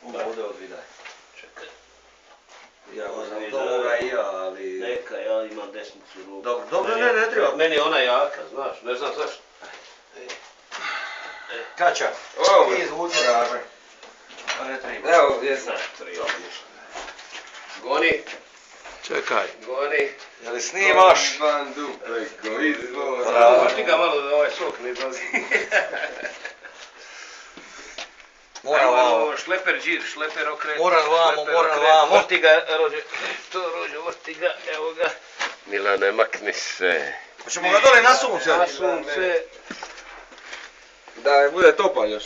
Ovdje odvidaj. Čekaj. Ja znam toga i ja, ali... Neka, ja imam desnicu ruku. Dobro, ne treba. Meni je ona jaka, znaš, ne znam zašto. Kaća, ti izvuci ražaj. Pa ne treba. Evo, gdje sam. Treba ništa. Goni. Čekaj. Goni. Je li snimaš? Van dupleko izvor. Vrti ga malo da ovaj sok ne izlazi. Moram vamo. Šleper džir, šleper okret. Moram vamo. Vrti ga, Rođe. To Rođe, vrti ga, evo ga. Milane, makni se. Hoćemo ga dole na sunce. Na sunce. Da, bude topal još.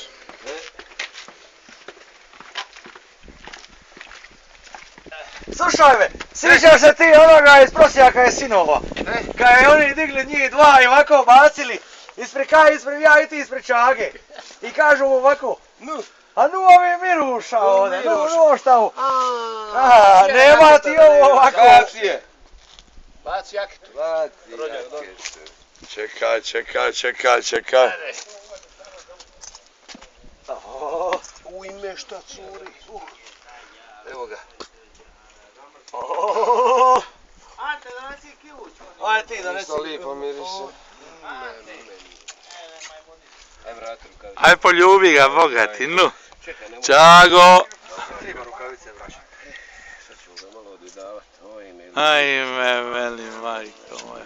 Slušaj me, sviđaš se ti onoga iz Prosjaka je sinova. Kad je oni digli njih dva i ovako bacili, ispred ja i ti ispred Čage. I kažu mu ovako, a nu ovi Miruša ovdje, nu šta ovo. Nema ti ovo ovako. Kacije. Baci jaketu. Čekaj. U ime šta curi. Evo ga. Ante, donesi ključ. Ajde ti donesi. Isto lipo miriše. Aj vrati rukavice. Aj poljubi ga, Boga ti, nu. Čekaj, nemoj. Čago. Treba rukavice vraća. Sad ćemo ga malo odjedavat. Ajme, veli majko moja.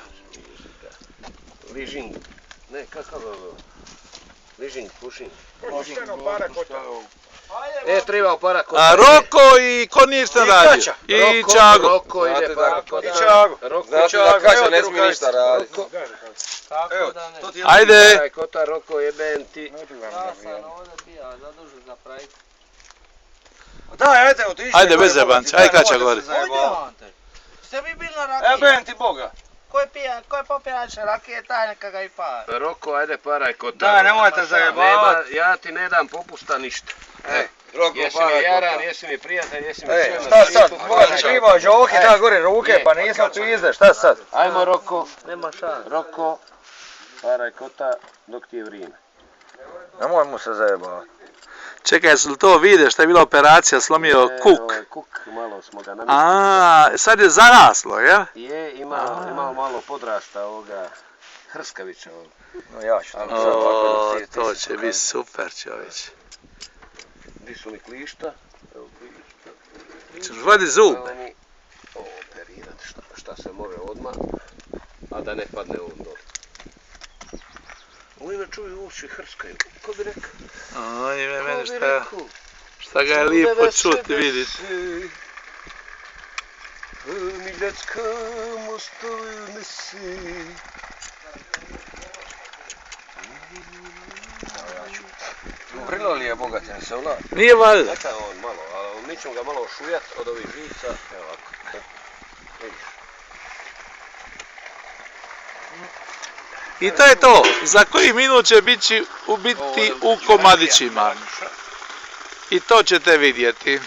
Ližing. Ne, kakav je ovo? Ližing, pušing. Pošteno para kota. Treba para kota. A Roko i ko ništa radi? I Čago. Roko ide para kota. I Čago. Znate da Kaća ne smije ništa raditi. Evo, to ti je... Ajde. Para kota, Roko jeben ti. Ja sam ovdje bija zadužen za projekt. Daj, ajde, otiši. Ajde, bez jebanca, aj Kaća gori. Ovdje Ante. Ste vi bili na rakije? Eben ti Boga. Ko je popijanač rakije, taj neka ga i pa. Roko, ajde paraj kota. Daj, nemojte zajebavat. Ja ti ne dam popusta ništa. Roko Jesi mi para jaran, kota. jesi mi prijatelj, jesi mi Ej, sve šta na sad? svijetu. Boga ti šlibao džoki, da gori ruke, pa nisam pizde, šta sad? Ajmo Roko, Nema šans. Roko, paraj kota dok ti je vrijeme. Nemoj mu se zajebavat. Čekaj, jesu li to vide šta je bila operacija, slomio kuk? Ovaj kuk, malo smo ga namjestili. A, sad je zaraslo, jel? Je, imao malo podrasta ovoga hrskavića ovog. No ja ću tam sad O, ovako da to će biti super, čovječe. Di su mi klišta? Evo klišta. Češ vadi zub? Zeleni. Ovo operirat, šta se može odmah, a da ne padne on dole. Ovo ima čuju uši hrskaju, ko bi rekao? On je meni Ko bi rekao? šta ga je lijepo čuti, vidite. Miljacka mostovi nesi. Vrilo li je Boga ti ne se vlada? Nije valjda. Neka on malo, ali mi ćemo ga malo ošujat od ovih žica, evo ovako. Vidiš. I to je to. Za koji minut će biti u komadićima. I to ćete vidjeti.